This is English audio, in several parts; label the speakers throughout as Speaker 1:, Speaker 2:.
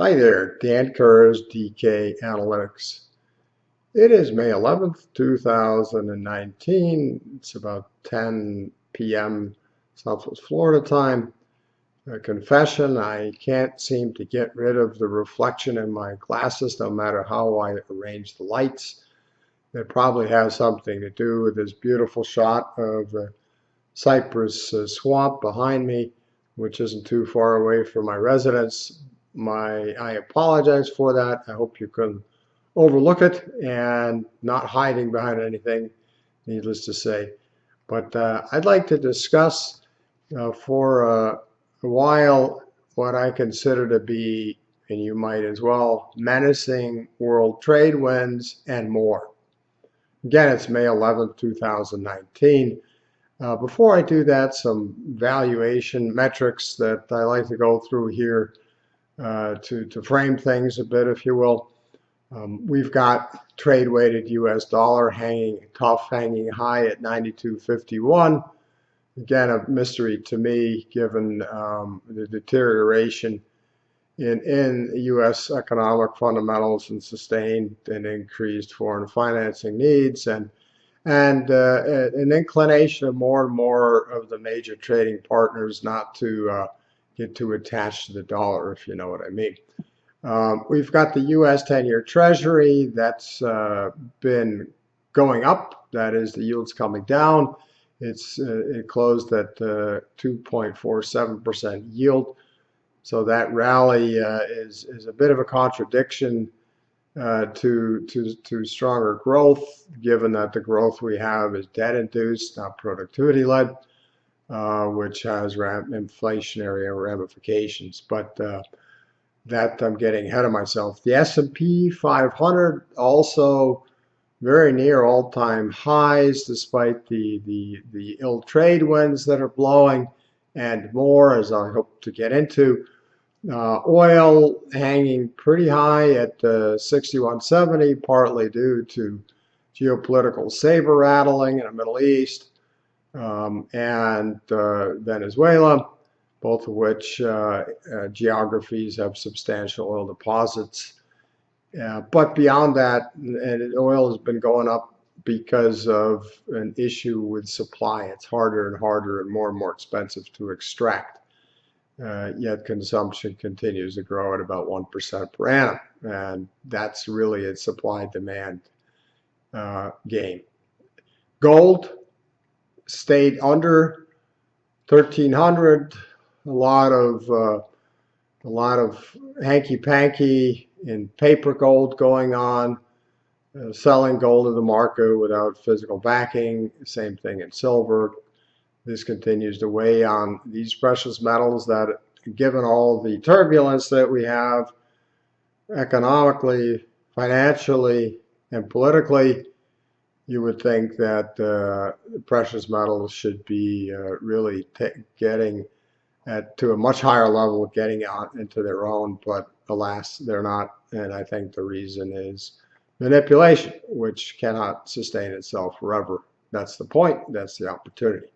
Speaker 1: Hi there, Dan Kerr's DK Analytics. It is May 11th, 2019. It's about 10 p.m. Southwest Florida time. A confession, I can't seem to get rid of the reflection in my glasses no matter how I arrange the lights. It probably has something to do with this beautiful shot of the cypress swamp behind me, which isn't too far away from my residence. I apologize for that. I hope you can overlook it and not hiding behind anything, needless to say. But I'd like to discuss for a while what I consider to be, and you might as well, menacing world trade winds and more. Again, it's May 11th, 2019. Before I do that, some valuation metrics that I like to go through here to frame things a bit, if you will. We've got trade-weighted U.S. dollar hanging high at 92.51. Again, a mystery to me, given the deterioration in U.S. economic fundamentals and sustained and increased foreign financing needs, and an inclination of more and more of the major trading partners not to get too attached to the dollar, if you know what I mean. We've got the U.S. 10-year Treasury that's been going up. That is, the yield's coming down. It closed at 2.47% yield. So that rally is a bit of a contradiction to stronger growth, given that the growth we have is debt-induced, not productivity-led, which has inflationary ramifications. But that I'm getting ahead of myself. The S&P 500 also very near all-time highs, despite the ill trade winds that are blowing, and more, as I hope to get into. Oil hanging pretty high at 61.70, partly due to geopolitical saber rattling in the Middle East and Venezuela, both of which geographies have substantial oil deposits. But beyond that, and oil has been going up because of an issue with supply. It's harder and harder and more expensive to extract. Yet consumption continues to grow at about 1% per annum. And that's really a supply-demand game. Gold stayed under 1,300. A lot of hanky-panky in paper gold going on, selling gold in the market without physical backing. Same thing in silver. This continues to weigh on these precious metals that, given all the turbulence that we have economically, financially, and politically, you would think that precious metals should be really getting to a much higher level, getting out into their own, but alas, they're not. And I think the reason is manipulation, which cannot sustain itself forever. That's the point. That's the opportunity.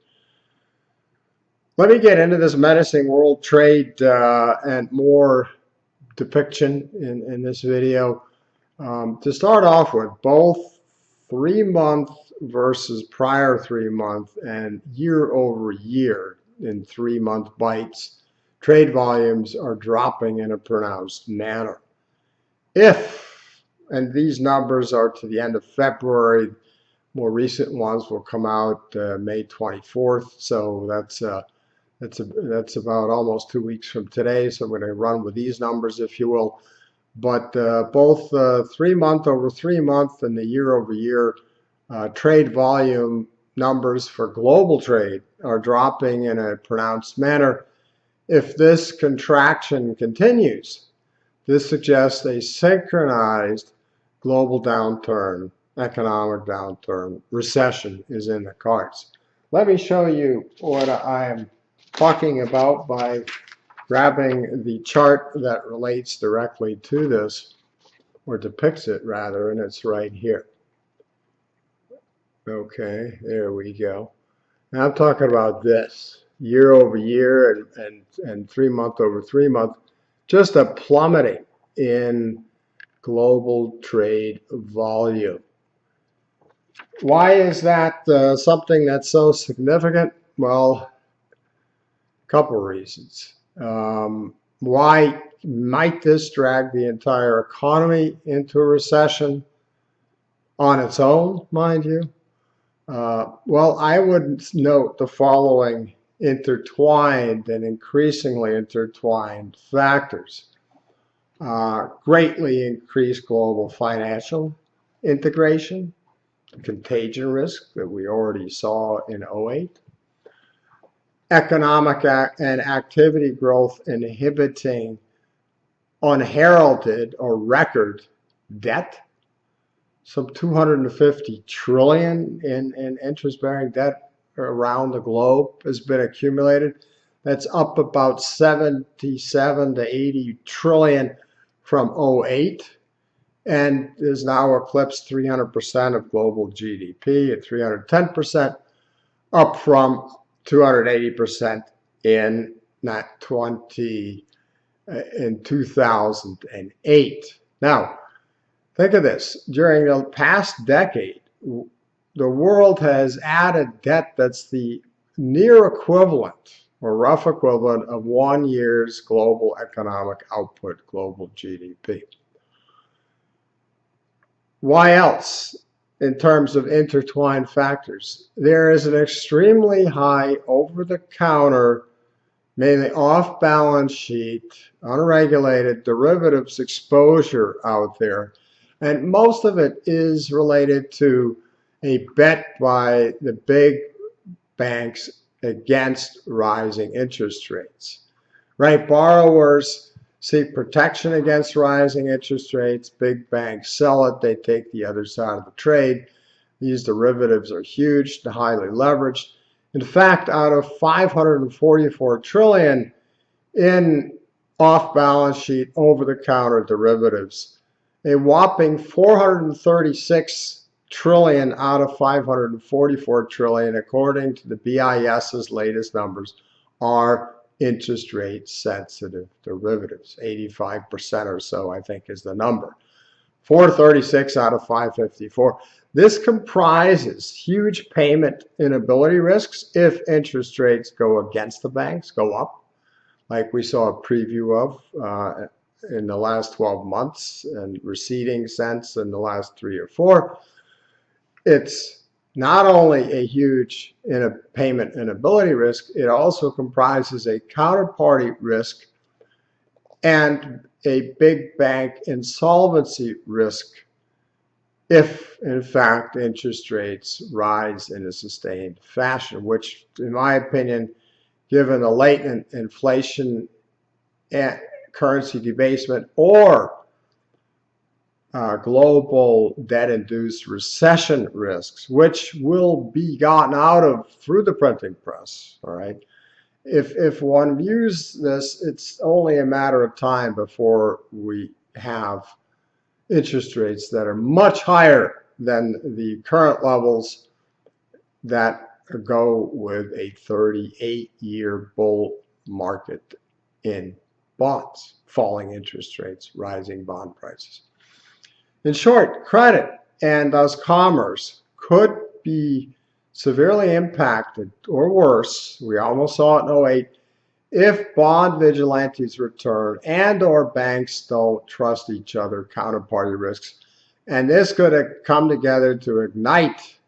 Speaker 1: Let me get into this menacing world trade and more depiction in this video. To start off with, both 3-month versus prior 3-month and year over year in 3-month bites, trade volumes are dropping in a pronounced manner. And these numbers are to the end of February, more recent ones will come out May 24th, so that's about almost 2 weeks from today, so I'm going to run with these numbers, if you will. But both 3-month over 3-month and the year over year trade volume numbers for global trade are dropping in a pronounced manner. If this contraction continues, this suggests a synchronized global downturn, economic downturn, recession is in the cards. Let me show you what I am talking about by grabbing the chart that relates directly to this, or depicts it rather, and it's right here. Okay, there we go. Now I'm talking about this year over year and 3-month over 3-month, just a plummeting in global trade volume. Why is that something that's so significant? Well, a couple reasons. Why might this drag the entire economy into a recession on its own, mind you? Well, I would note the following intertwined and increasingly intertwined factors. Greatly increased global financial integration, contagion risk that we already saw in '08, economic and activity growth inhibiting unheralded or record debt. Some 250 trillion in interest-bearing debt around the globe has been accumulated. That's up about 77 to 80 trillion from '08, and is now eclipsed 300% of global GDP at 310%, up from 280% in 2008. Now, think of this. During the past decade, the world has added debt that's the near equivalent or rough equivalent of 1 year's global economic output, global GDP. Why else? In terms of intertwined factors, there is an extremely high over-the-counter, mainly off-balance sheet, unregulated derivatives exposure out there. And most of it is related to a bet by the big banks against rising interest rates. Right? Borrowers seek protection against rising interest rates. Big banks sell it. They take the other side of the trade. These derivatives are huge, highly leveraged. In fact, out of 544 trillion in off-balance sheet, over-the-counter derivatives, a whopping 436 trillion out of 544 trillion, according to the BIS's latest numbers, are interest rate sensitive derivatives. 85% or so, I think, is the number. 436 out of 554. This comprises huge payment inability risks if interest rates go against the banks, go up, like we saw a preview of in the last 12 months and receding since in the last 3 or 4. It's not only a huge payment inability risk, it also comprises a counterparty risk and a big bank insolvency risk if, in fact, interest rates rise in a sustained fashion, which, in my opinion, given the latent inflation and currency debasement or global debt-induced recession risks, which will be gotten out of through the printing press, all right? If one views this, it's only a matter of time before we have interest rates that are much higher than the current levels that go with a 38-year bull market in bonds, falling interest rates, rising bond prices. In short, credit and thus commerce could be severely impacted or worse, we almost saw it in '08, if bond vigilantes return and or banks don't trust each other, counterparty risks. And this could come together to ignite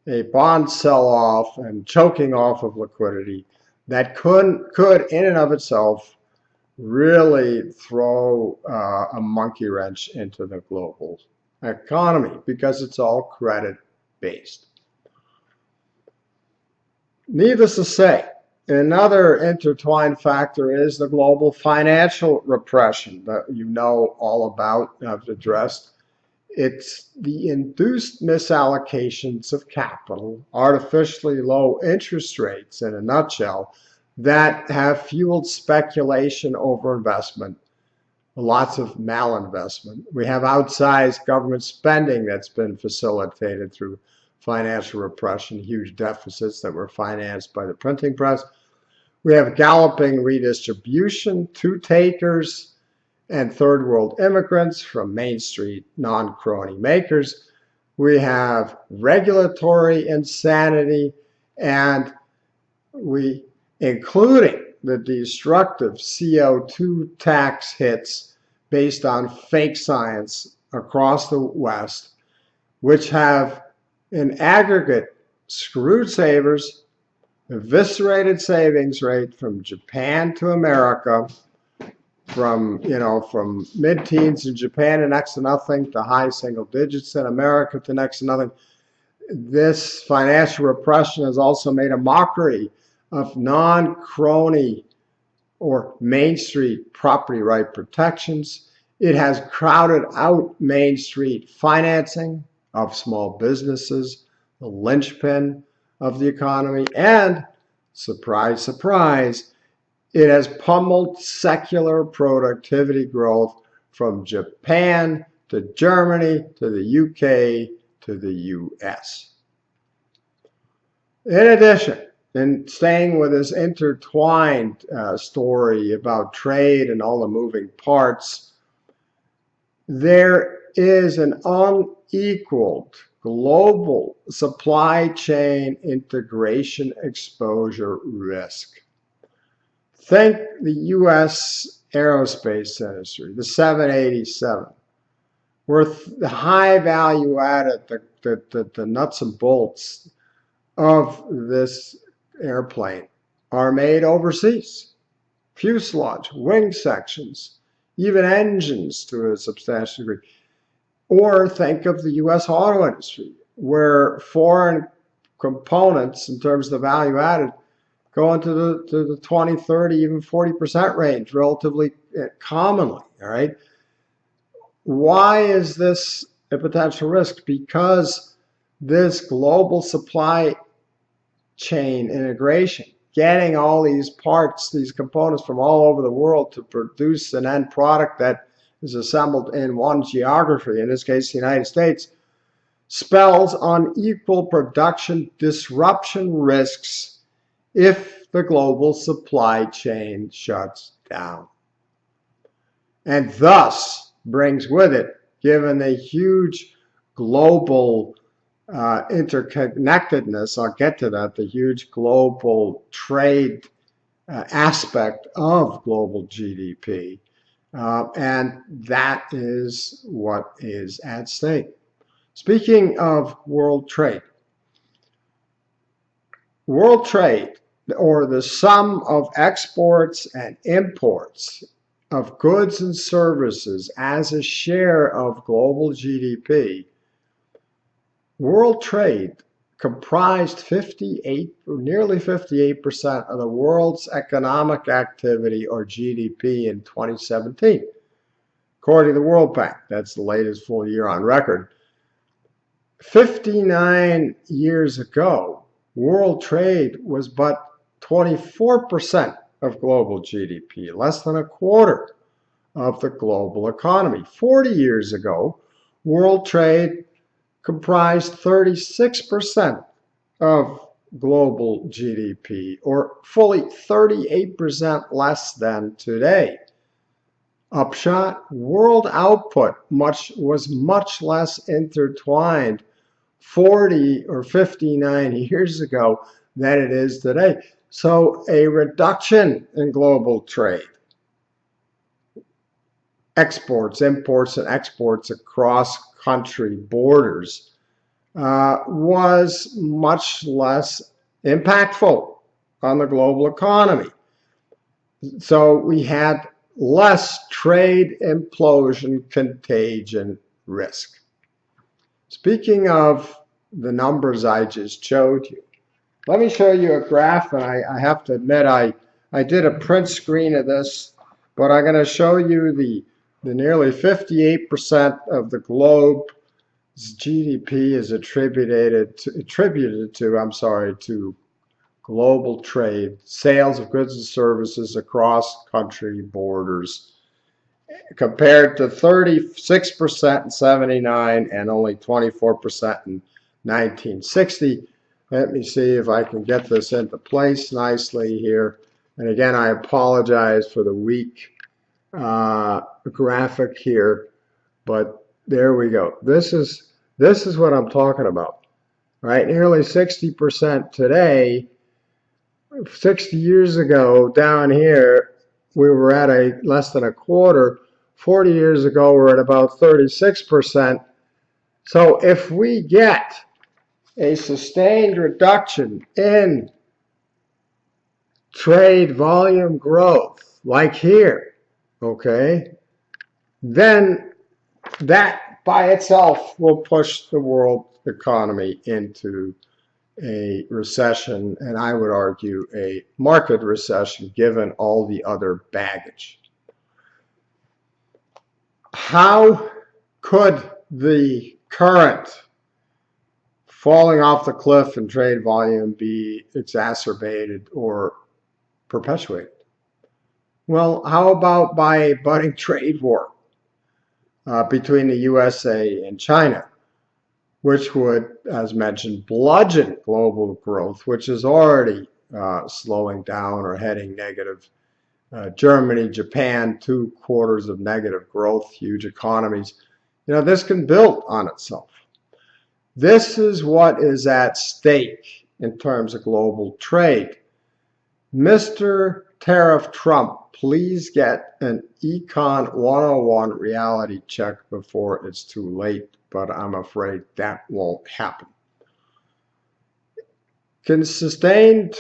Speaker 1: a bond sell-off and choking off of liquidity that could in and of itself really throw a monkey wrench into the global economy because it's all credit-based. Needless to say, another intertwined factor is the global financial repression that you know all about, I've addressed. It's the induced misallocations of capital, artificially low interest rates in a nutshell, that have fueled speculation over investment, lots of malinvestment. We have outsized government spending that's been facilitated through financial repression, huge deficits that were financed by the printing press. We have galloping redistribution to takers and third world immigrants from Main Street non-crony makers. We have regulatory insanity, and including the destructive CO2 tax hits based on fake science across the West, which have in aggregate screwed savers, eviscerated savings rate from Japan to America, from mid-teens in Japan to next to nothing to high single digits in America to next to nothing. This financial repression has also made a mockery of non-crony or Main Street property right protections. It has crowded out Main Street financing of small businesses, the linchpin of the economy, and surprise, surprise, it has pummeled secular productivity growth from Japan to Germany to the UK to the US. In addition, in staying with this intertwined story about trade and all the moving parts, there is an unequaled global supply chain integration exposure risk. Think the US aerospace industry, the 787, where the high value added, the nuts and bolts of this airplane are made overseas. Fuselage, wing sections, even engines to a substantial degree. Or think of the US auto industry, where foreign components in terms of the value added go into the 20, 30, even 40% range relatively commonly, all right? Why is this a potential risk? Because this global supply chain integration, getting all these parts, these components from all over the world to produce an end product that is assembled in one geography, in this case the United States, spells unequal production disruption risks if the global supply chain shuts down. And thus brings with it, given the huge global interconnectedness, I'll get to that, the huge global trade aspect of global GDP. And that is what is at stake. Speaking of world trade, or the sum of exports and imports of goods and services as a share of global GDP, world trade comprised 58, or nearly 58% of the world's economic activity or GDP in 2017, according to the World Bank. That's the latest full year on record. 59 years ago, world trade was but 24% of global GDP, less than a quarter of the global economy. 40 years ago, world trade comprised 36% of global GDP, or fully 38% less than today. Upshot, world output was much less intertwined 40 or 59 years ago than it is today. So a reduction in global trade, exports, imports, and exports across country borders was much less impactful on the global economy. So we had less trade implosion contagion risk. Speaking of the numbers I just showed you, let me show you a graph, and I have to admit I did a print screen of this, but I'm going to show you the nearly 58% of the globe's GDP is attributed to global trade, sales of goods and services across country borders, compared to 36% in 79 and only 24% in 1960. Let me see if I can get this into place nicely here. And again, I apologize for the weak graphic here, but there we go. This is what I'm talking about, right? Nearly 60% today. 60 years ago, down here, we were at a less than a quarter. 40 years ago, we're at about 36%. So if we get a sustained reduction in trade volume growth, like here, okay, then that by itself will push the world economy into a recession, and I would argue a market recession given all the other baggage. How could the current falling off the cliff in trade volume be exacerbated or perpetuated? Well, how about by a budding trade war between the USA and China, which would, as mentioned, bludgeon global growth, which is already slowing down or heading negative. Germany, Japan, 2/4 of negative growth, huge economies. This can build on itself. This is what is at stake in terms of global trade. Mr. Tariff Trump, please get an Econ 101 reality check before it's too late, but I'm afraid that won't happen. Can sustained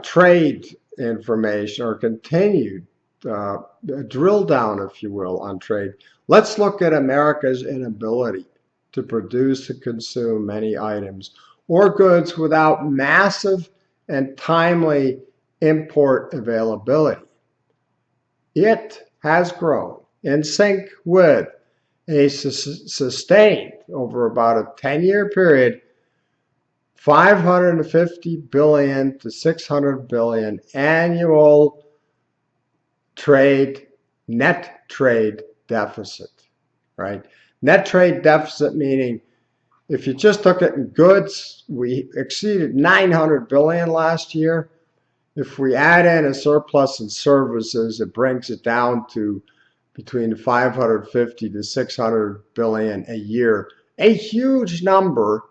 Speaker 1: trade information or continued drill down, if you will, on trade? Let's look at America's inability to produce and consume many items or goods without massive and timely import availability. It has grown in sync with a sustained, over about a 10-year period, 550 billion to 600 billion annual net trade deficit, right? Net trade deficit meaning if you just look at goods, we exceeded 900 billion last year. If we add in a surplus in services, it brings it down to between 550 to 600 billion a year. A huge number,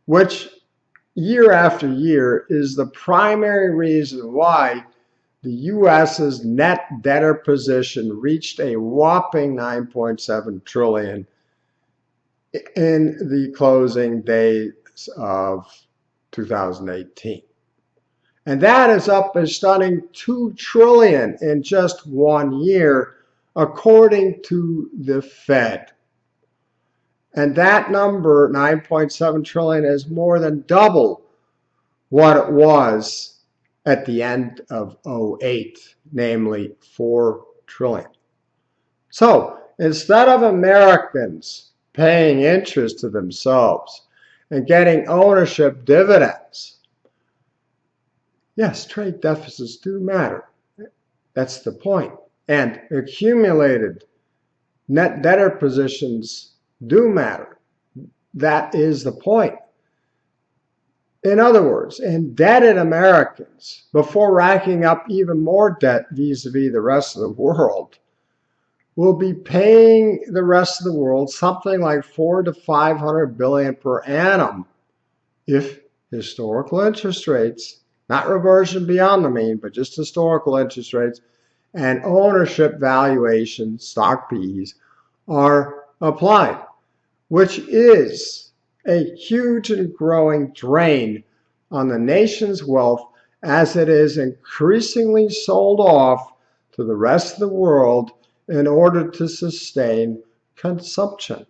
Speaker 1: which year after year is the primary reason why the U.S.'s net debtor position reached a whopping 9.7 trillion in the closing days of 2018. And that is up a stunning 2 trillion in just 1 year, according to the Fed. And that number, 9.7 trillion, is more than double what it was at the end of 2008, namely 4 trillion. So instead of Americans paying interest to themselves and getting ownership dividends, yes, trade deficits do matter. That's the point. And accumulated net debtor positions do matter. That is the point. In other words, indebted Americans, before racking up even more debt vis-a-vis the rest of the world, will be paying the rest of the world something like 400 to 500 billion per annum if historical interest rates, not reversion beyond the mean, but just historical interest rates and ownership valuation, stock PEs, are applied, which is a huge and growing drain on the nation's wealth as it is increasingly sold off to the rest of the world in order to sustain consumption,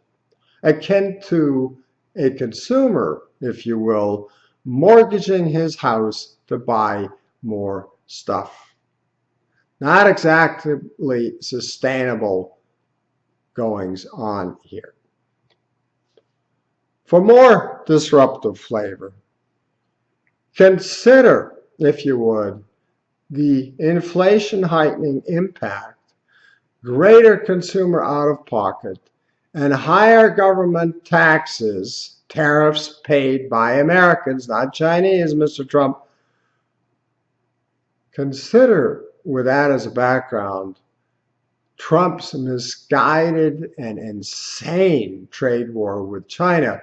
Speaker 1: akin to a consumer, if you will, mortgaging his house to buy more stuff. Not exactly sustainable goings on here. For more disruptive flavor, consider, if you would, the inflation heightening impact, greater consumer out-of-pocket, and higher government taxes, tariffs paid by Americans, not Chinese, Mr. Trump. Consider, with that as a background, Trump's misguided and insane trade war with China,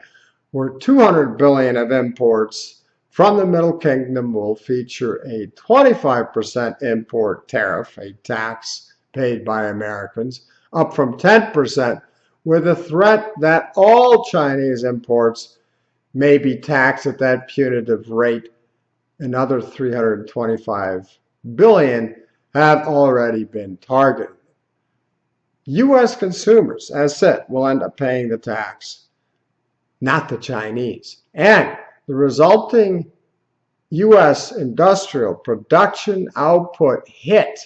Speaker 1: where $200 billion of imports from the Middle Kingdom will feature a 25% import tariff, a tax paid by Americans, up from 10%, with a threat that all Chinese imports may be taxed at that punitive rate. Another $325 billion have already been targeted. U.S. consumers, as said, will end up paying the tax, not the Chinese. And the resulting U.S. industrial production output hit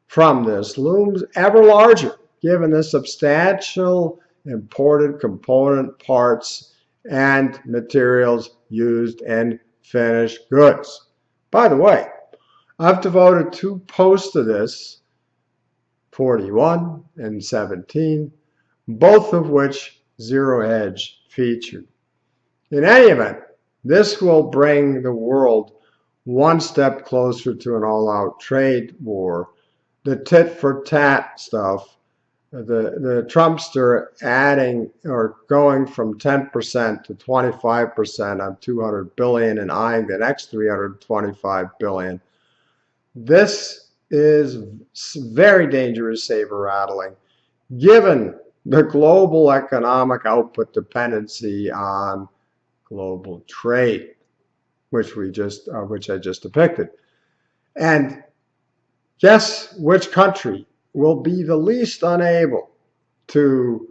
Speaker 1: from this looms ever larger, given the substantial imported component parts and materials used in finished goods. By the way, I've devoted 2 posts to this, 41 and 17, both of which Zero Hedge featured. In any event, this will bring the world one step closer to an all-out trade war. The tit-for-tat stuff, the Trumpster adding or going from 10% to 25% on $200 billion and eyeing the next $325 billion. This is very dangerous saber-rattling, given the global economic output dependency on global trade, which I just depicted. And guess which country will be the least unable to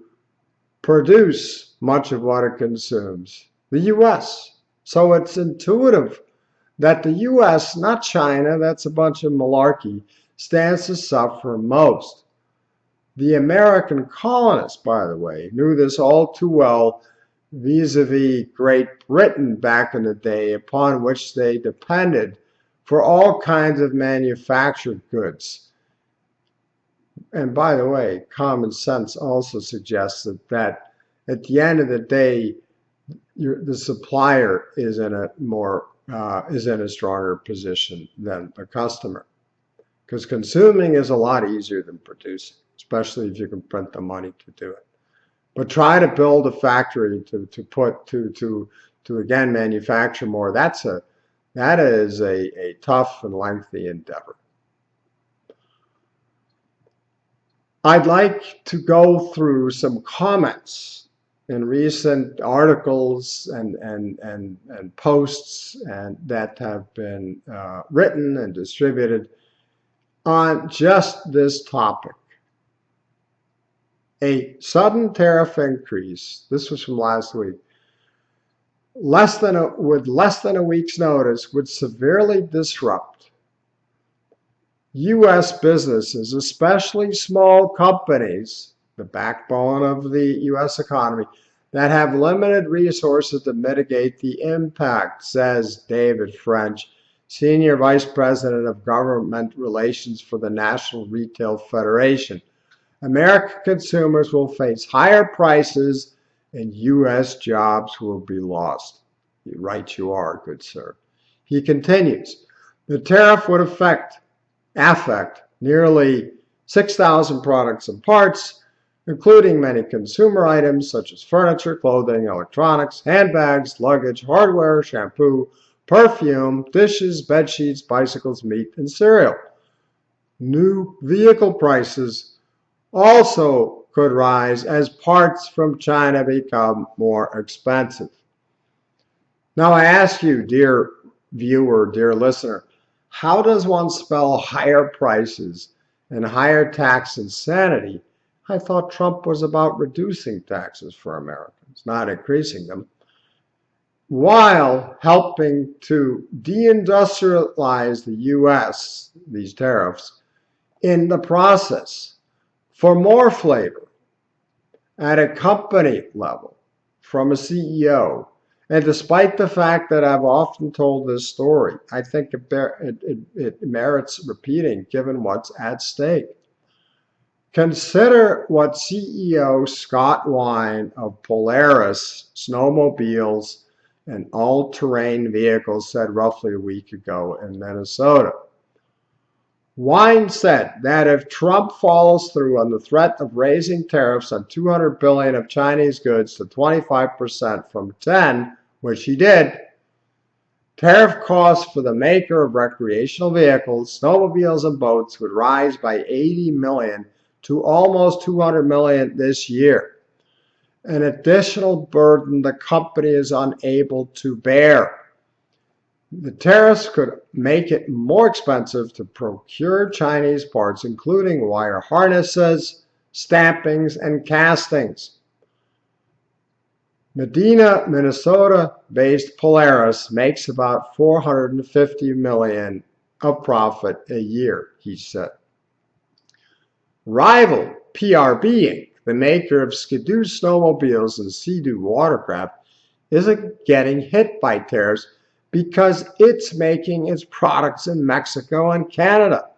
Speaker 1: produce much of what it consumes? The U.S. So it's intuitive that the U.S., not China, that's a bunch of malarkey, stands to suffer most. The American colonists, by the way, knew this all too well vis-a-vis Great Britain back in the day, upon which they depended for all kinds of manufactured goods. And by the way, common sense also suggests that at the end of the day, the supplier is in a stronger position than the customer, because consuming is a lot easier than producing, especially if you can print the money to do it. But try to build a factory to again manufacture more. That is a tough and lengthy endeavor. I'd like to go through some comments in recent articles and posts that have been written and distributed on just this topic. A sudden tariff increase, this was from last week, with less than a week's notice, would severely disrupt U.S. businesses, especially small companies, the backbone of the U.S. economy, that have limited resources to mitigate the impact, says David French, Senior Vice President of Government Relations for the National Retail Federation. American consumers will face higher prices and U.S. jobs will be lost. Right you are, good sir. He continues, the tariff would affect nearly 6,000 products and parts, including many consumer items such as furniture, clothing, electronics, handbags, luggage, hardware, shampoo, perfume, dishes, bedsheets, bicycles, meat, and cereal. New vehicle prices also could rise as parts from China become more expensive. Now I ask you, dear viewer, dear listener, how does one spell higher prices and higher tax insanity? I thought Trump was about reducing taxes for Americans, not increasing them, while helping to deindustrialize the U.S., these tariffs, in the process. For more flavor, at a company level, from a CEO, and despite the fact that I've often told this story, I think it merits repeating given what's at stake. Consider what CEO Scott Wine of Polaris Snowmobiles and all-terrain vehicles said roughly a week ago in Minnesota. Wine said that if Trump follows through on the threat of raising tariffs on 200 billion of Chinese goods to 25% from 10, which he did, tariff costs for the maker of recreational vehicles, snowmobiles, and boats would rise by 80 million to almost 200 million this year. An additional burden the company is unable to bear. The tariffs could make it more expensive to procure Chinese parts, including wire harnesses, stampings, and castings. Medina, Minnesota-based Polaris makes about $450 million of profit a year, he said. Rival PRB Inc., the maker of Ski-Doo snowmobiles and Sea-Doo watercraft, isn't getting hit by tariffs because it's making its products in Mexico and Canada.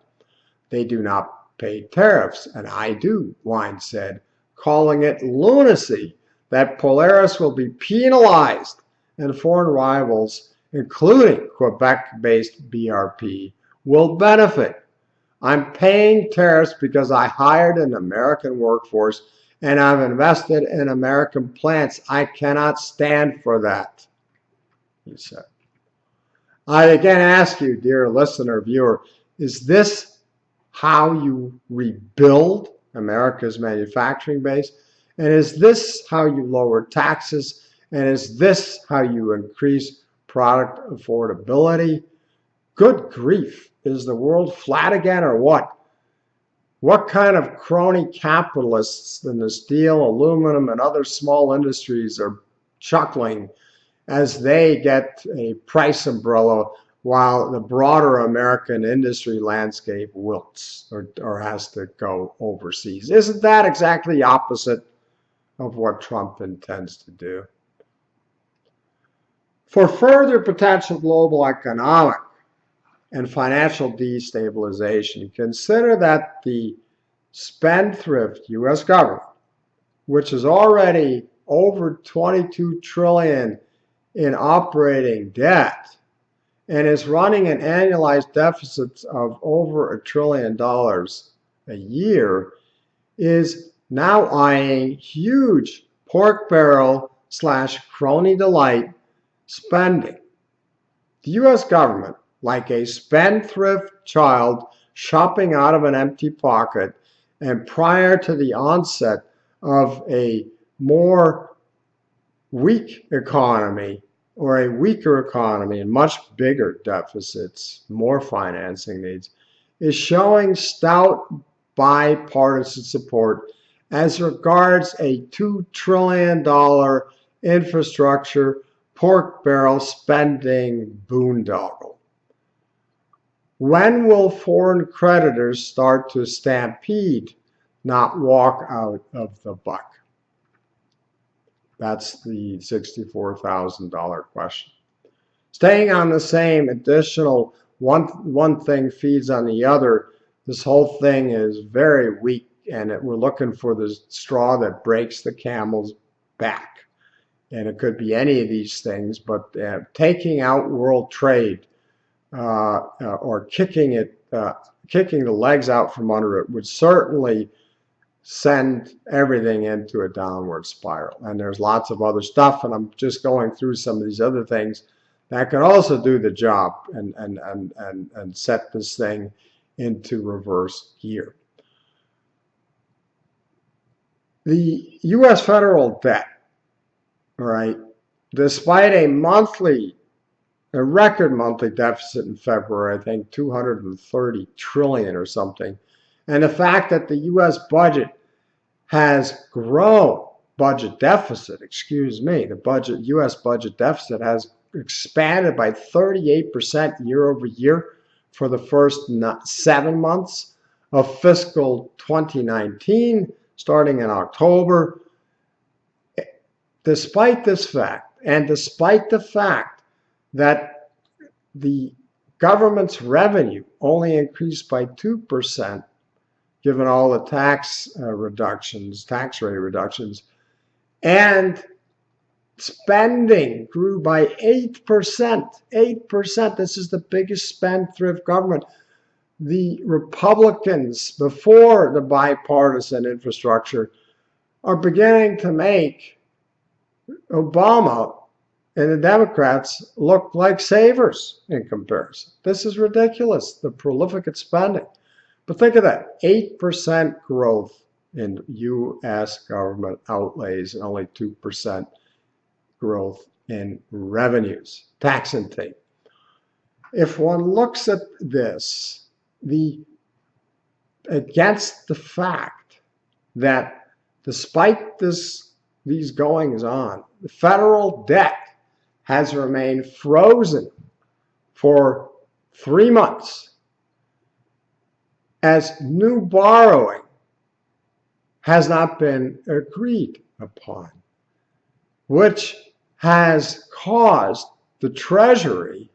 Speaker 1: They do not pay tariffs, and I do, Wine said, calling it lunacy that Polaris will be penalized and foreign rivals, including Quebec-based BRP, will benefit. I'm paying tariffs because I hired an American workforce and I've invested in American plants. I cannot stand for that, he said. I again ask you, dear listener, viewer, is this how you rebuild America's manufacturing base? And is this how you lower taxes? And is this how you increase product affordability? Good grief, is the world flat again or what? What kind of crony capitalists in the steel, aluminum, and other small industries are chuckling as they get a price umbrella while the broader American industry landscape wilts or has to go overseas? Isn't that exactly the opposite of what Trump intends to do? For further potential global economic and financial destabilization, consider that the spendthrift U.S. government, which is already over $22 trillion in operating debt and is running an annualized deficit of over $1 trillion a year, is now eyeing huge pork barrel / crony delight spending. The U.S. government, like a spendthrift child shopping out of an empty pocket, and prior to the onset of a more weak economy or a weaker economy and much bigger deficits, more financing needs, is showing stout bipartisan support as regards a $2 trillion infrastructure pork barrel spending boondoggle. When will foreign creditors start to stampede, not walk out of the buck? That's the $64,000 question. Staying on the same additional one thing feeds on the other, this whole thing is very weak, and we're looking for the straw that breaks the camel's back. And it could be any of these things, but taking out world trade or kicking the legs out from under it would certainly send everything into a downward spiral. And there's lots of other stuff, and I'm just going through some of these other things that could also do the job and set this thing into reverse gear. The U.S. federal debt, all right, despite a record monthly deficit in February, I think 230 trillion or something, and the fact that the U.S. budget has grown, the U.S. budget deficit has expanded by 38% year over year for the first 7 months of fiscal 2019, starting in October. Despite this fact, and despite the fact that the government's revenue only increased by 2%, given all the tax rate reductions, and spending grew by 8%. 8%. This is the biggest spendthrift government. the Republicans, before the bipartisan infrastructure, are beginning to make Obama and the Democrats look like savers in comparison. This is ridiculous, the prolific spending. But think of that, 8% growth in U.S. government outlays and only 2% growth in revenues, tax intake. If one looks at this, against the fact that despite these goings on, the federal debt has remained frozen for 3 months as new borrowing has not been agreed upon, which has caused the Treasury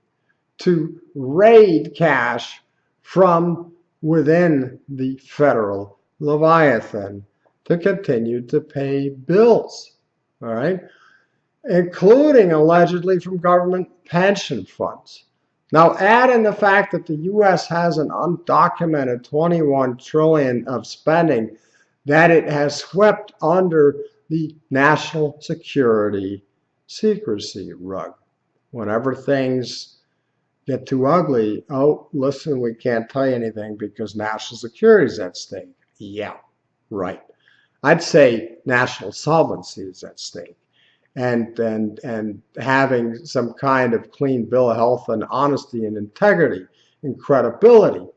Speaker 1: to raid cash from within the federal Leviathan to continue to pay bills, all right, including allegedly from government pension funds. Now add in the fact that the U.S. has an undocumented $21 trillion of spending that it has swept under the national security secrecy rug. Whenever things get too ugly, oh, listen, we can't tell you anything because national security is at stake. Yeah, right. I'd say national solvency is at stake. And having some kind of clean bill of health and honesty and integrity and credibility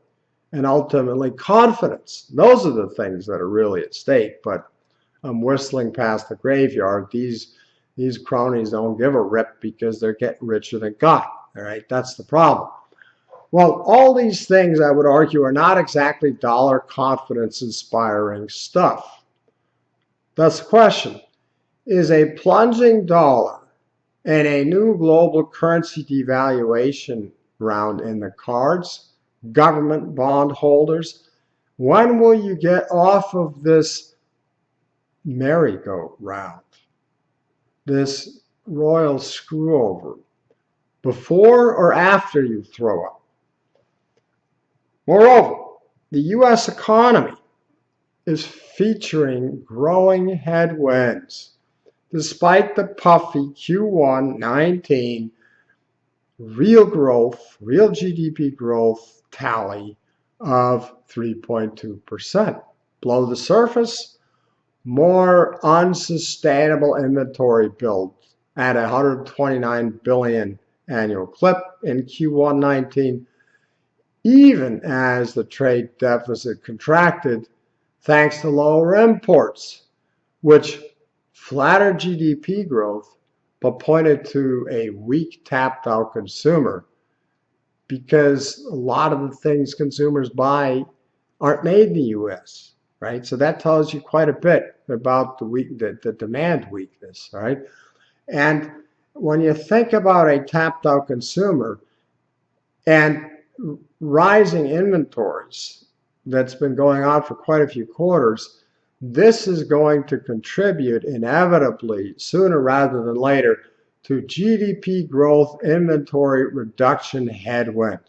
Speaker 1: and ultimately confidence. Those are the things that are really at stake. But I'm whistling past the graveyard. These cronies don't give a rip because they're getting richer than God. All right, that's the problem. Well, all these things, I would argue, are not exactly dollar confidence inspiring stuff. That's the question. Is a plunging dollar and a new global currency devaluation round in the cards? Government bond holders, when will you get off of this merry-go-round, this royal screw-over? Before or after you throw up? Moreover, the U.S. economy is featuring growing headwinds despite the puffy Q1 19 real growth, real GDP growth tally of 3.2%. Below the surface, more unsustainable inventory build at 129 billion annual clip in Q1 19, even as the trade deficit contracted thanks to lower imports, which flattered GDP growth but pointed to a weak, tapped out consumer because a lot of the things consumers buy aren't made in the U.S., right? So that tells you quite a bit about the demand weakness, right? And when you think about a tapped out consumer and rising inventories that's been going on for quite a few quarters, this is going to contribute inevitably, sooner rather than later, to GDP growth inventory reduction headwind.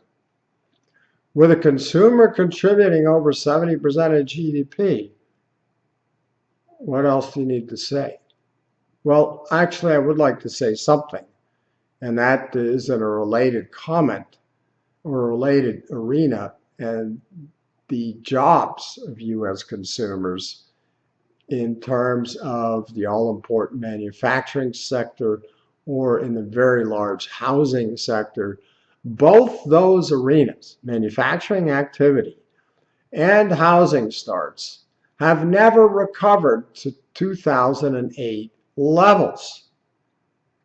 Speaker 1: With a consumer contributing over 70% of GDP, what else do you need to say? Well, actually, I would like to say something, and that is in a related comment or a related arena, and the jobs of U.S. consumers in terms of the all-important manufacturing sector or in the very large housing sector. Both those arenas, manufacturing activity and housing starts, have never recovered to 2008 levels,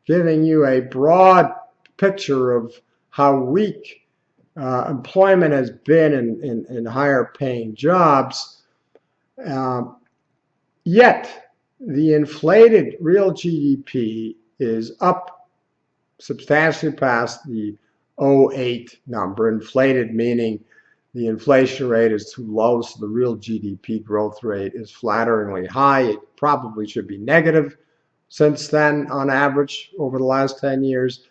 Speaker 1: giving you a broad picture of how weak employment has been in higher paying jobs. Yet the inflated real GDP is up substantially past the 08 number. Inflated meaning the inflation rate is too low, so the real GDP growth rate is flatteringly high. It probably should be negative since then on average over the last 10 years.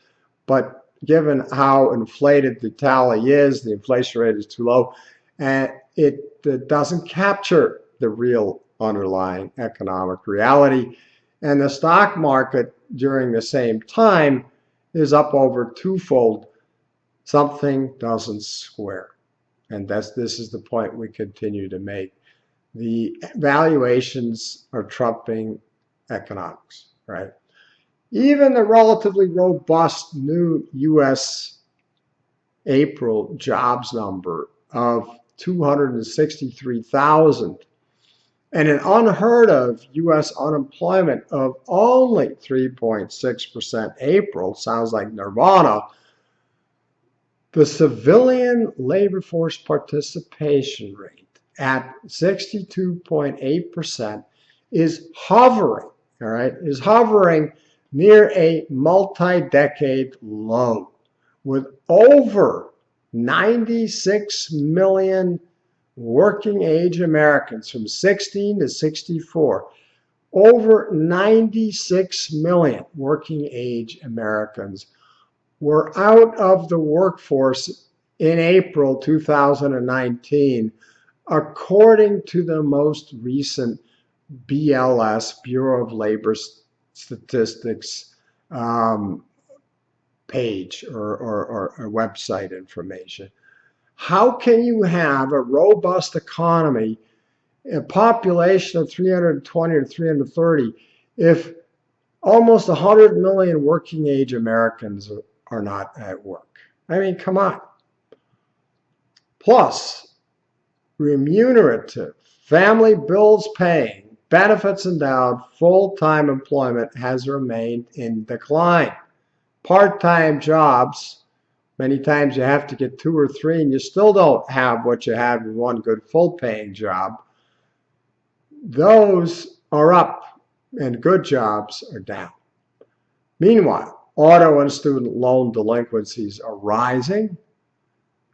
Speaker 1: But given how inflated the tally is, the inflation rate is too low, and it doesn't capture the real underlying economic reality. And the stock market during the same time is up over twofold. Something doesn't square. And this is the point we continue to make. The valuations are trumping economics, right? Even the relatively robust new U.S. April jobs number of 263,000 and an unheard of U.S. unemployment of only 3.6% April, sounds like nirvana. The civilian labor force participation rate at 62.8% is hovering, all right, is hovering near a multi-decade low, with over 96 million working age Americans from 16 to 64. Over 96 million working age Americans were out of the workforce in April 2019, according to the most recent BLS, Bureau of Labor Statistics page or website information. How can you have a robust economy, a population of 320 or 330, if almost 100 million working age Americans are not at work? I mean, come on. Plus, remunerative, family bills paying, benefits endowed, full-time employment has remained in decline. Part-time jobs, many times you have to get 2 or 3 and you still don't have what you have in one good full-paying job. Those are up and good jobs are down. Meanwhile, auto and student loan delinquencies are rising.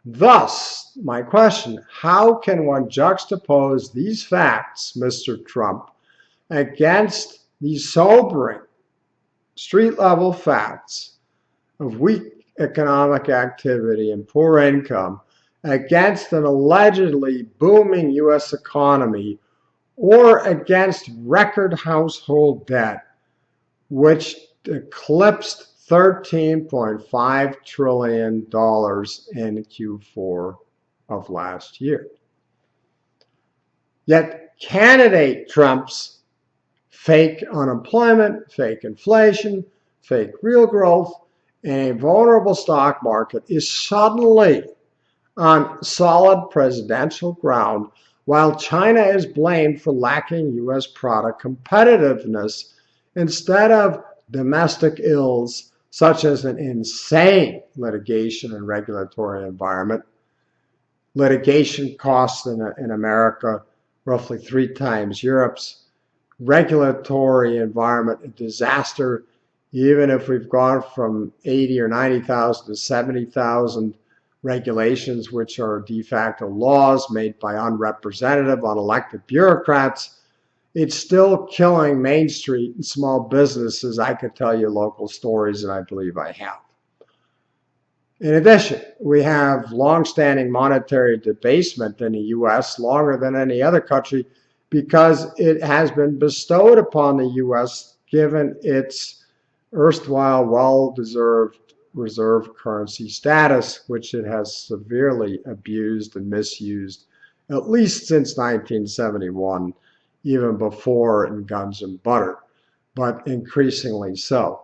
Speaker 1: Thus, my question, how can one juxtapose these facts, Mr. Trump, against these sobering street-level facts of weak economic activity and poor income against an allegedly booming U.S. economy, or against record household debt, which eclipsed $13.5 trillion in Q4 of last year? Yet candidate Trump's fake unemployment, fake inflation, fake real growth, and a vulnerable stock market is suddenly on solid presidential ground, while China is blamed for lacking U.S. product competitiveness instead of domestic ills such as an insane litigation and regulatory environment. Litigation costs in America roughly 3 times Europe's. Regulatory environment a disaster, even if we've gone from 80 or 90,000 to 70,000 regulations, which are de facto laws made by unrepresentative, unelected bureaucrats. It's still killing Main Street and small businesses. I could tell you local stories, and I believe I have. In addition, we have long-standing monetary debasement in the U.S., longer than any other country, because it has been bestowed upon the U.S. given its erstwhile well-deserved reserve currency status, which it has severely abused and misused, at least since 1971, even before in Guns and Butter, but increasingly so.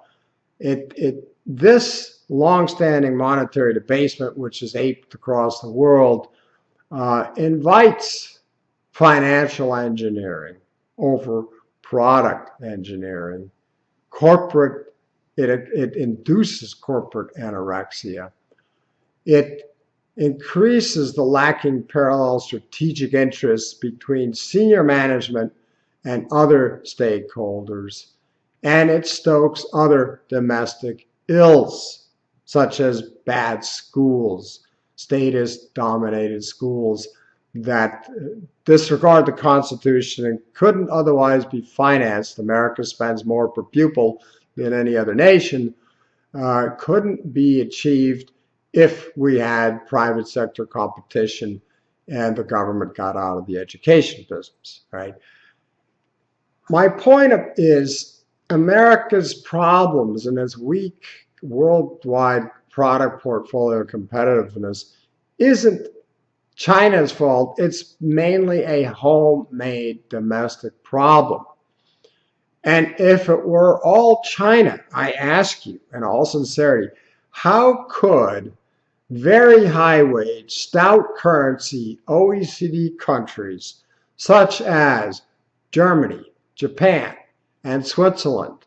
Speaker 1: This long-standing monetary debasement, which is aped across the world, invites financial engineering over product engineering. It induces corporate anorexia. It increases the lacking parallel strategic interests between senior management and other stakeholders, and it stokes other domestic ills, such as bad schools, statist-dominated schools that disregard the Constitution and couldn't otherwise be financed. America spends more per pupil than any other nation, couldn't be achieved if we had private sector competition and the government got out of the education business, right? My point is America's problems and its weak worldwide product portfolio competitiveness isn't China's fault. It's mainly a homemade domestic problem. And if it were all China, I ask you in all sincerity, how could very high wage, stout currency OECD countries such as Germany, Japan, and Switzerland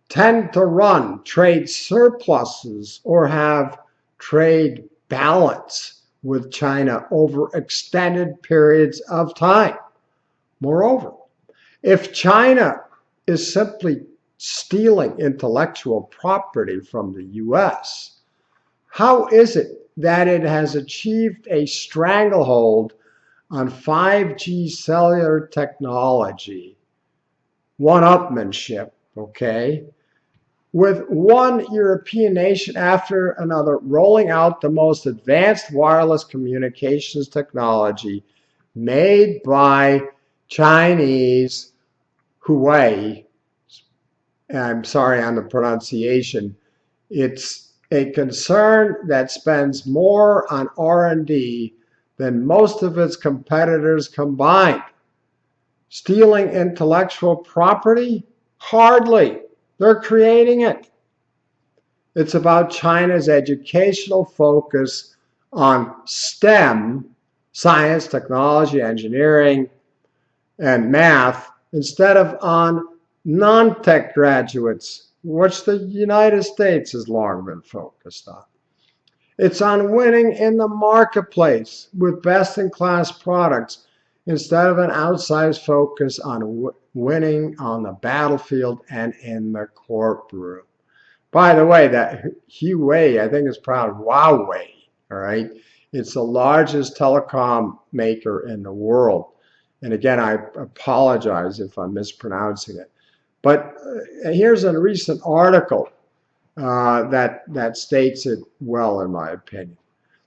Speaker 1: tend to run trade surpluses or have trade balance with China over extended periods of time? Moreover, if China is simply stealing intellectual property from the US, how is it that it has achieved a stranglehold on 5G cellular technology, one-upmanship, okay, with one European nation after another rolling out the most advanced wireless communications technology made by Chinese Huawei? I'm sorry on the pronunciation. It's a concern that spends more on R&D than most of its competitors combined. Stealing intellectual property? Hardly. They're creating it. It's about China's educational focus on STEM, science, technology, engineering, and math, instead of on non-tech graduates, which the United States has long been focused on. It's on winning in the marketplace with best-in-class products instead of an outsized focus on winning on the battlefield and in the courtroom. By the way, that Huawei, I think, is pronounced Wowway, all right? It's the largest telecom maker in the world. And again, I apologize if I'm mispronouncing it. But here's a recent article that states it well, in my opinion.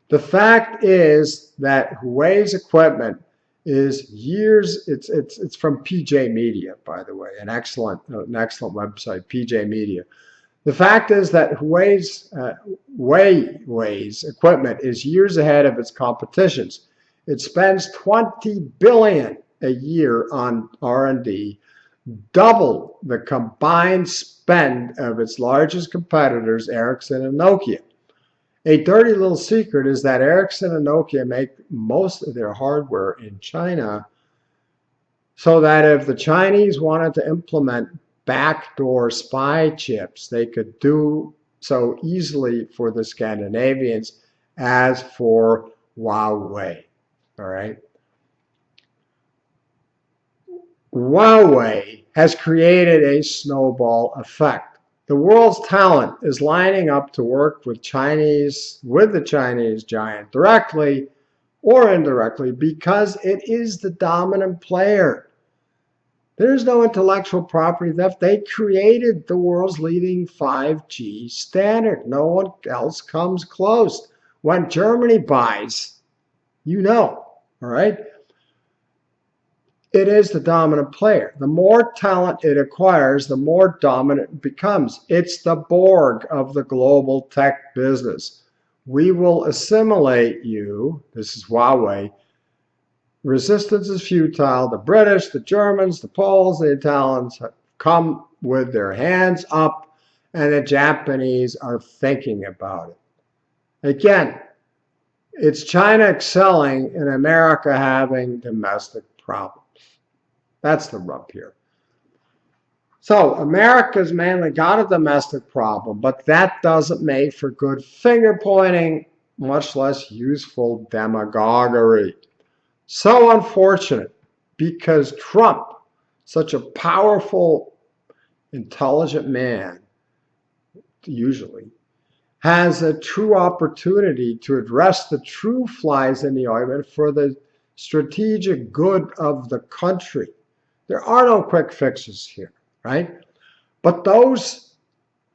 Speaker 1: The fact is that Huawei's equipment is years. It's from PJ Media, by the way, an excellent website, PJ Media. The fact is that Huawei's equipment is years ahead of its competitions. It spends $20 billion a year on R&D, double the combined spend of its largest competitors, Ericsson and Nokia. A dirty little secret is that Ericsson and Nokia make most of their hardware in China, so that if the Chinese wanted to implement backdoor spy chips, they could do so easily for the Scandinavians as for Huawei. All right. Huawei has created a snowball effect. The world's talent is lining up to work with the Chinese giant directly or indirectly because it is the dominant player. There's no intellectual property theft. They created the world's leading 5G standard. No one else comes close. When Germany buys, all right? It is the dominant player. The more talent it acquires, the more dominant it becomes. It's the Borg of the global tech business. We will assimilate you. This is Huawei. Resistance is futile. The British, the Germans, the Poles, the Italians have come with their hands up, and the Japanese are thinking about it. Again, it's China excelling and America having domestic problems. That's the rub here. So America's mainly got a domestic problem, but that doesn't make for good finger pointing, much less useful demagoguery. So unfortunate, because Trump, such a powerful, intelligent man, usually, has a true opportunity to address the true flies in the ointment for the strategic good of the country. There are no quick fixes here, right? But those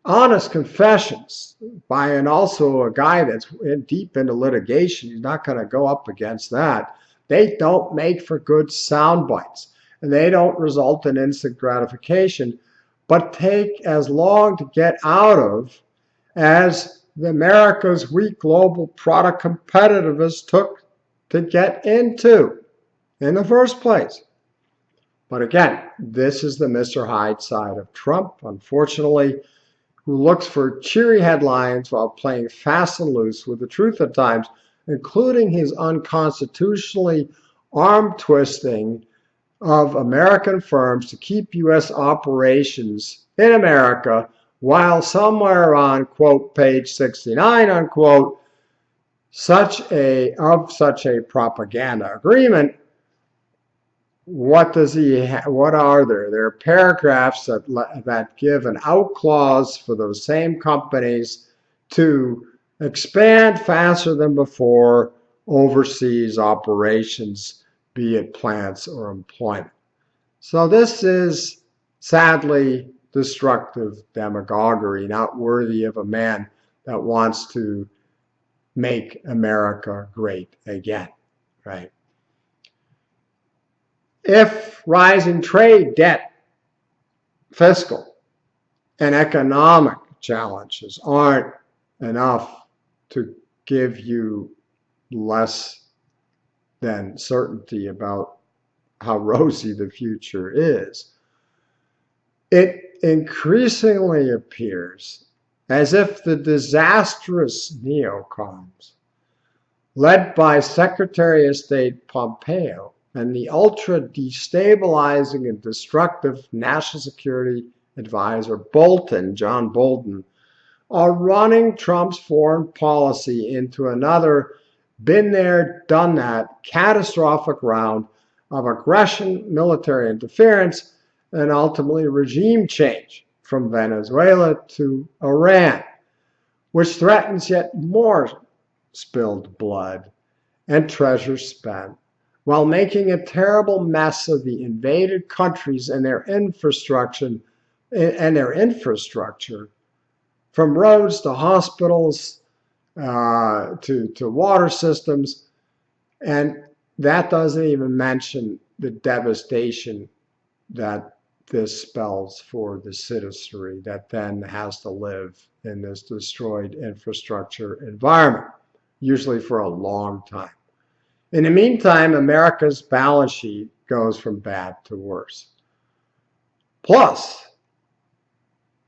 Speaker 1: honest confessions by also a guy that's deep into litigation. He's not going to go up against that. They don't make for good sound bites, and they don't result in instant gratification, but take as long to get out of as America's weak global product competitiveness took to get into in the first place. But again, this is the Mr. Hyde side of Trump, unfortunately, who looks for cheery headlines while playing fast and loose with the truth at times, including his unconstitutionally arm-twisting of American firms to keep U.S. operations in America, while somewhere on, quote, page 69, unquote, such a propaganda agreement, what does he what are there? There are paragraphs that give an out clause for those same companies to expand faster than before overseas operations, be it plants or employment. So this is sadly destructive demagoguery, not worthy of a man that wants to make America great again, right? If rising trade, debt, fiscal, and economic challenges aren't enough to give you less than certainty about how rosy the future is, it increasingly appears as if the disastrous neocons, led by Secretary of State Pompeo and the ultra-destabilizing and destructive National Security Advisor John Bolton, are running Trump's foreign policy into another been there, done that, catastrophic round of aggression, military interference, and ultimately regime change from Venezuela to Iran, which threatens yet more spilled blood and treasure spent, while making a terrible mess of the invaded countries and their infrastructure, from roads to hospitals to water systems. And that doesn't even mention the devastation that this spells for the citizenry that then has to live in this destroyed infrastructure environment, usually for a long time. In the meantime, America's balance sheet goes from bad to worse. Plus,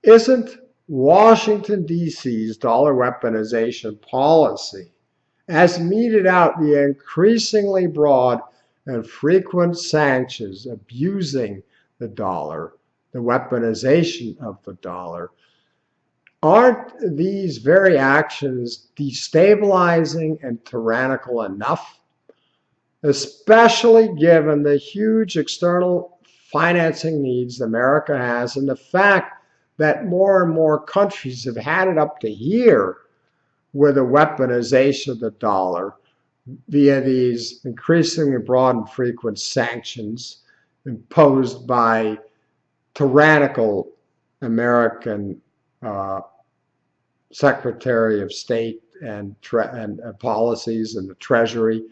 Speaker 1: isn't Washington, D.C.'s dollar weaponization policy, as meted out via increasingly broad and frequent sanctions abusing the dollar, the weaponization of the dollar, aren't these very actions destabilizing and tyrannical enough? Especially given the huge external financing needs America has and the fact that more and more countries have had it up to here with the weaponization of the dollar via these increasingly broad and frequent sanctions imposed by tyrannical American Secretary of State and policies and the Treasury.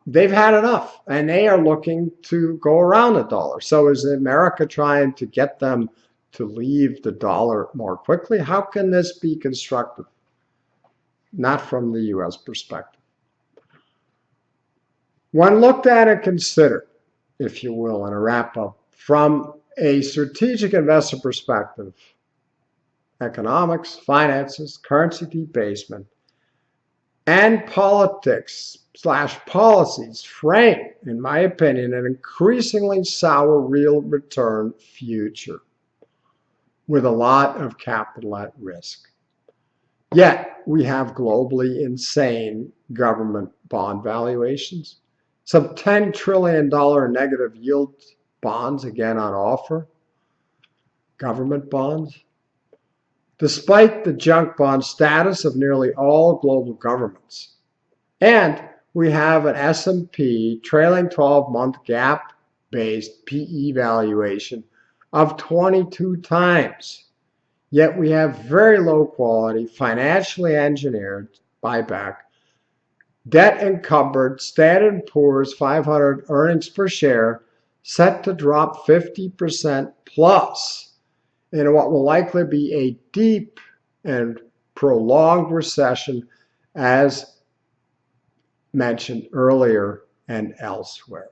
Speaker 1: They've had enough, and they are looking to go around the dollar. So is America trying to get them to leave the dollar more quickly? How can this be constructive? Not from the U.S. perspective. When looked at and considered, if you will, in a wrap-up, from a strategic investor perspective, economics, finances, currency debasement, and politics/policies frame, in my opinion, an increasingly sour real return future with a lot of capital at risk. Yet we have globally insane government bond valuations, some $10 trillion negative yield bonds again on offer, government bonds. Despite the junk bond status of nearly all global governments. And we have an S&P trailing 12-month gap-based PE valuation of 22 times Yet we have very low quality, financially engineered buyback, debt encumbered, Standard & Poor's 500 earnings per share set to drop 50% plus in what will likely be a deep and prolonged recession, as mentioned earlier and elsewhere.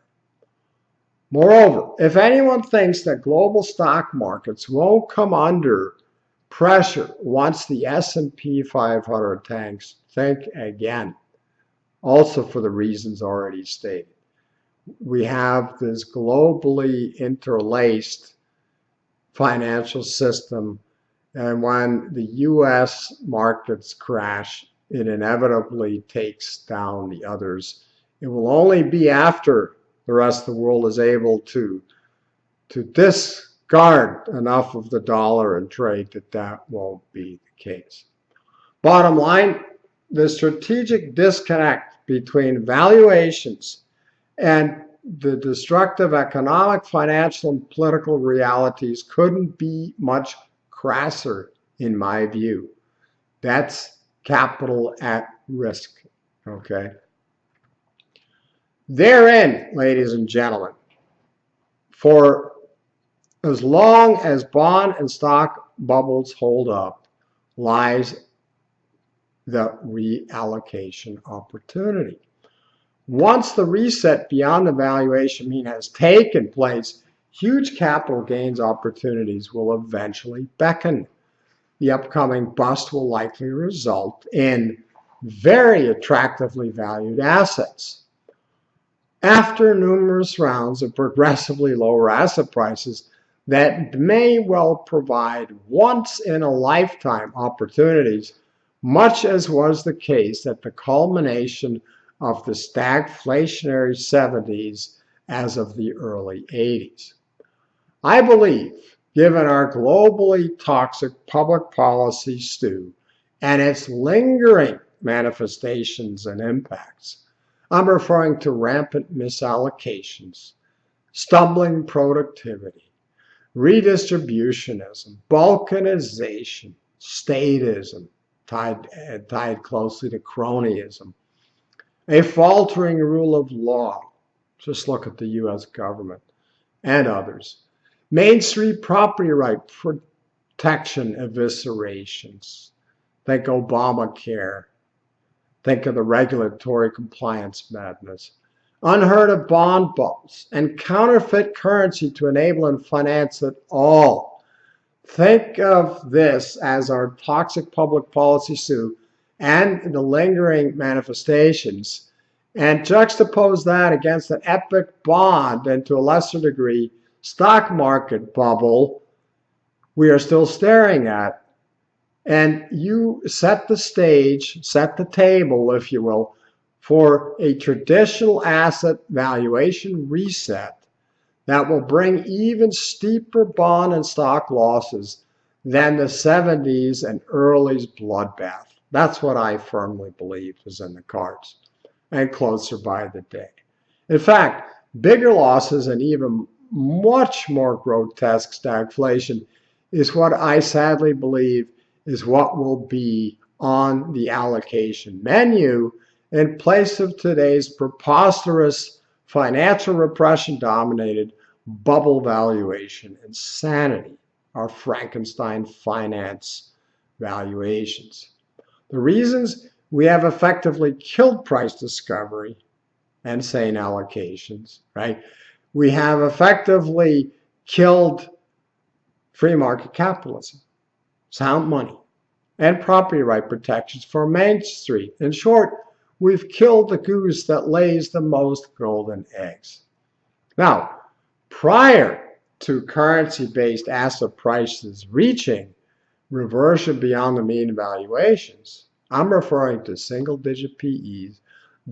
Speaker 1: Moreover, if anyone thinks that global stock markets won't come under pressure once the S&P 500 tanks, think again. Also for the reasons already stated. We have this globally interlaced financial system, and when the US markets crash, it inevitably takes down the others. It will only be after the rest of the world is able to discard enough of the dollar and trade that won't be the case. Bottom line, the strategic disconnect between valuations and the destructive economic, financial, and political realities couldn't be much crasser, in my view. That's capital at risk, okay? Therein, ladies and gentlemen, for as long as bond and stock bubbles hold up, lies the reallocation opportunity. Once the reset beyond the valuation mean has taken place, huge capital gains opportunities will eventually beckon. The upcoming bust will likely result in very attractively valued assets. After numerous rounds of progressively lower asset prices that may well provide once-in-a-lifetime opportunities, much as was the case at the culmination of the stagflationary 70s as of the early 80s. I believe, given our globally toxic public policy stew and its lingering manifestations and impacts, I'm referring to rampant misallocations, stumbling productivity, redistributionism, balkanization, statism, tied closely to cronyism, a faltering rule of law, just look at the US government, and others, Main Street property right protection eviscerations, think Obamacare, think of the regulatory compliance madness, unheard of bond bubbles, and counterfeit currency to enable and finance it all. Think of this as our toxic public policy stew and the lingering manifestations, and juxtapose that against an epic bond and to a lesser degree stock market bubble we are still staring at. And you set the stage, set the table, if you will, for a traditional asset valuation reset that will bring even steeper bond and stock losses than the 70s and early bloodbath. That's what I firmly believe is in the cards, and closer by the day. In fact, bigger losses and even much more grotesque stagflation is what I sadly believe is what will be on the allocation menu in place of today's preposterous financial repression dominated bubble valuation insanity, our Frankenstein finance valuations. The reasons we have effectively killed price discovery and sane allocations, right? We have effectively killed free market capitalism, sound money, and property right protections for Main Street. In short, we've killed the goose that lays the most golden eggs. Now, prior to currency-based asset prices reaching reversion beyond the mean valuations, I'm referring to single-digit PEs,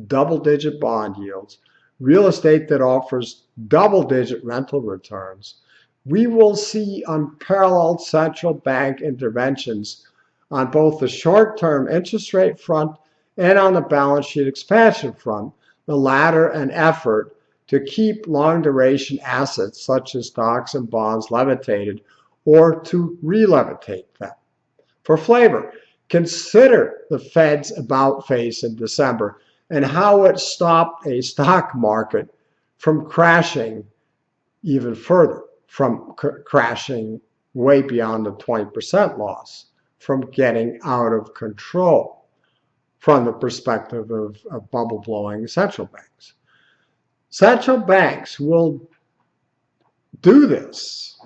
Speaker 1: double-digit bond yields, real estate that offers double-digit rental returns, we will see unparalleled central bank interventions on both the short-term interest rate front and on the balance sheet expansion front, the latter an effort to keep long-duration assets such as stocks and bonds levitated or to re-levitate them. For flavor, consider the Fed's about face in December and how it stopped a stock market from crashing even further, from crashing way beyond the 20% loss, from getting out of control from the perspective of bubble blowing central banks. Central banks will do this.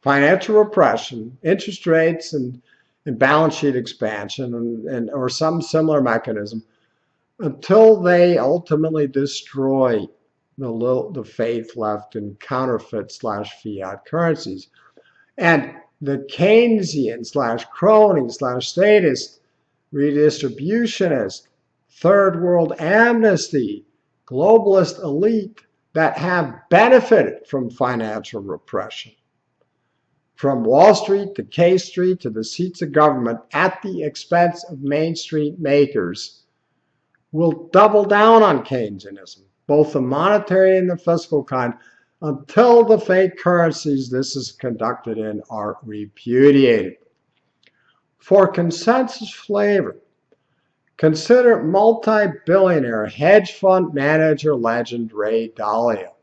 Speaker 1: Financial repression, interest rates, and balance sheet expansion, or some similar mechanism, until they ultimately destroy the faith left in counterfeit/fiat currencies. And the Keynesian/crony/statist, redistributionist, third world amnesty, globalist elite that have benefited from financial repression, from Wall Street to K Street to the seats of government at the expense of Main Street makers, will double down on Keynesianism, both the monetary and the fiscal kind, until the fake currencies this is conducted in are repudiated. For consensus flavor, consider multi-billionaire hedge fund manager legend Ray Dalio,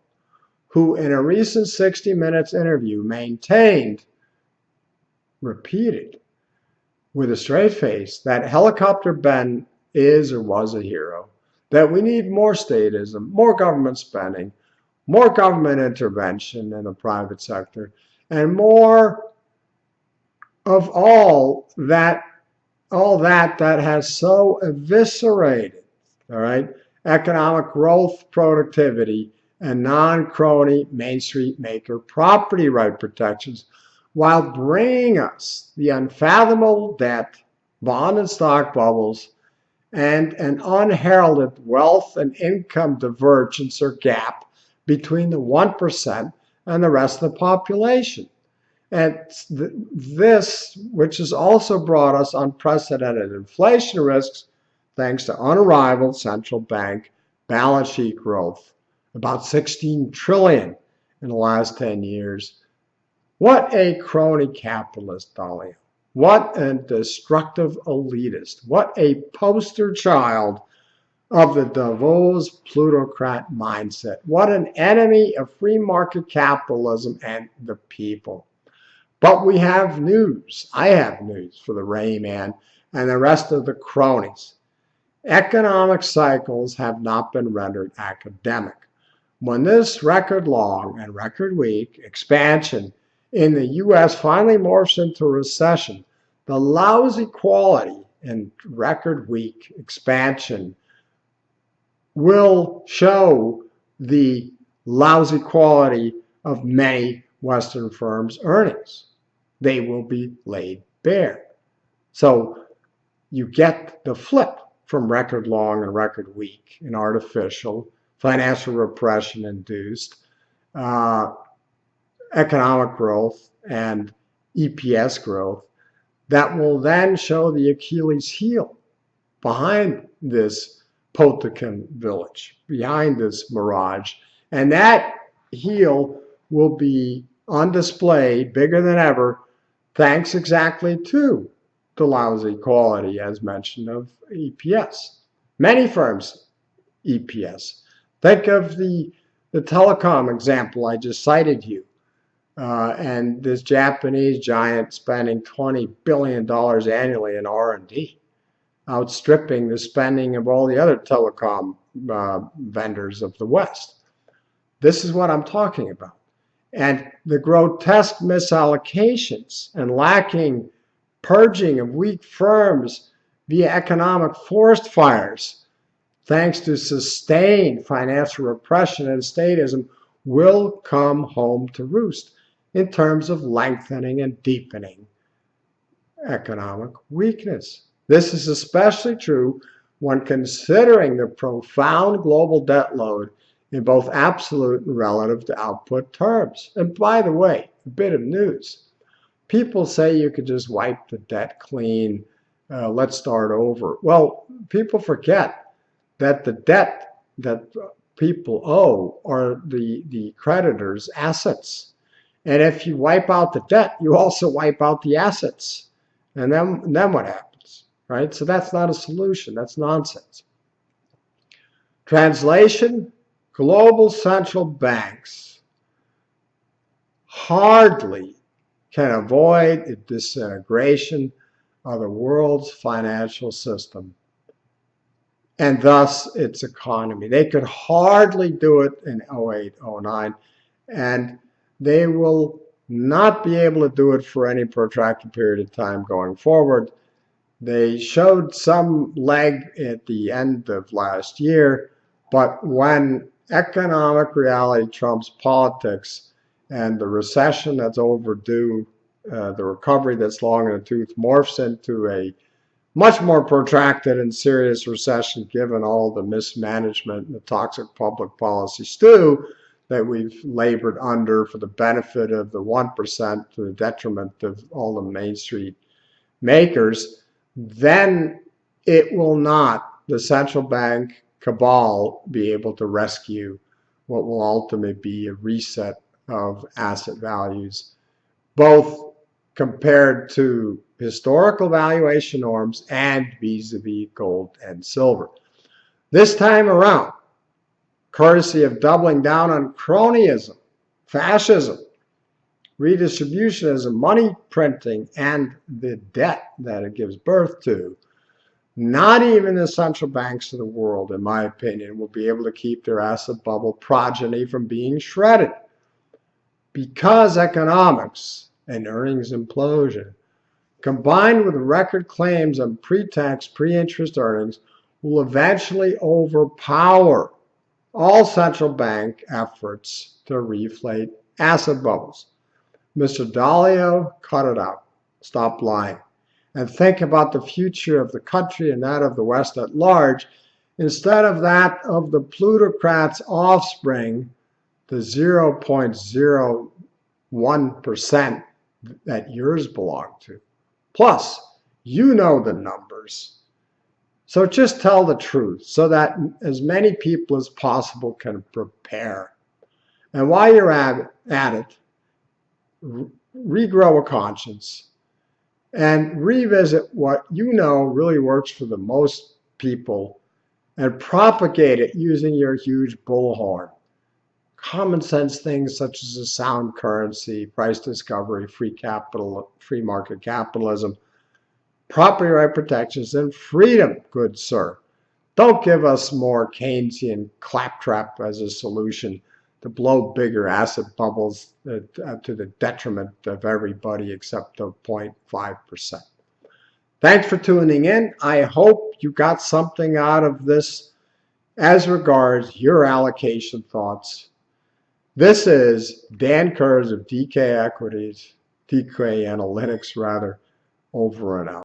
Speaker 1: who in a recent 60 Minutes interview repeated with a straight face, that Helicopter Ben is or was a hero, that we need more statism, more government spending, more government intervention in the private sector, and more of all that has so eviscerated, all right, economic growth, productivity, and non-crony Main Street maker property right protections, while bringing us the unfathomable debt, bond and stock bubbles, and an unheralded wealth and income divergence or gap between the 1% and the rest of the population. And this, which has also brought us unprecedented inflation risks, thanks to unrivaled central bank balance sheet growth, about 16 trillion in the last 10 years. What a crony capitalist, Dalio. What a destructive elitist. What a poster child of the Davos plutocrat mindset. What an enemy of free market capitalism and the people. But we have news. I have news for the Ray Man and the rest of the cronies. Economic cycles have not been rendered academic. When this record long and record weak expansion in the U.S. finally morphs into recession, the lousy quality and record weak expansion will show the lousy quality of many Western firms' earnings. They will be laid bare. So you get the flip from record long and record weak and artificial, financial repression induced, economic growth and EPS growth that will then show the Achilles heel behind this Potemkin village, behind this mirage. And that heel will be on display bigger than ever, thanks exactly to the lousy quality, as mentioned, of EPS. Many firms' EPS. Think of the telecom example I just cited you. And this Japanese giant spending $20 billion annually in R&D, outstripping the spending of all the other telecom vendors of the West. This is what I'm talking about. And the grotesque misallocations and lacking purging of weak firms via economic forest fires, thanks to sustained financial repression and statism, will come home to roost in terms of lengthening and deepening economic weakness. This is especially true when considering the profound global debt load in both absolute and relative to output terms. And by the way, a bit of news. People say you could just wipe the debt clean, let's start over. Well, people forget that the debt that people owe are the creditors' assets. And if you wipe out the debt, you also wipe out the assets. And then what happens, right? So that's not a solution. That's nonsense. Translation, global central banks hardly can avoid the disintegration of the world's financial system and thus its economy. They could hardly do it in 08, 09, and they will not be able to do it for any protracted period of time going forward. They showed some leg at the end of last year, but when economic reality trumps politics and the recession that's overdue, the recovery that's long in the tooth morphs into a much more protracted and serious recession given all the mismanagement and the toxic public policy stew that we've labored under for the benefit of the 1% to the detriment of all the Main Street makers, then it will not, the central bank cabal, be able to rescue what will ultimately be a reset of asset values, both compared to historical valuation norms and vis-a-vis gold and silver. This time around, courtesy of doubling down on cronyism, fascism, redistributionism, money printing, and the debt that it gives birth to, not even the central banks of the world, in my opinion, will be able to keep their asset bubble progeny from being shredded. Because economics and earnings implosion, combined with record claims on pre-tax, pre-interest earnings, will eventually overpower all central bank efforts to reflate asset bubbles. Mr. Dalio, cut it out. Stop lying. And think about the future of the country and that of the West at large, instead of that of the plutocrats' offspring, the 0.01% that yours belong to. Plus, you know the numbers. So just tell the truth so that as many people as possible can prepare. And while you're at it, regrow a conscience and revisit what you know really works for the most people and propagate it using your huge bullhorn. Common sense things such as a sound currency, price discovery, free market capitalism, property right protections, and freedom, good sir. Don't give us more Keynesian claptrap as a solution to blow bigger asset bubbles to the detriment of everybody except the 0.5%. Thanks for tuning in. I hope you got something out of this as regards your allocation thoughts. This is Dan Kurz of DK Equities, DK Analytics rather, over and out.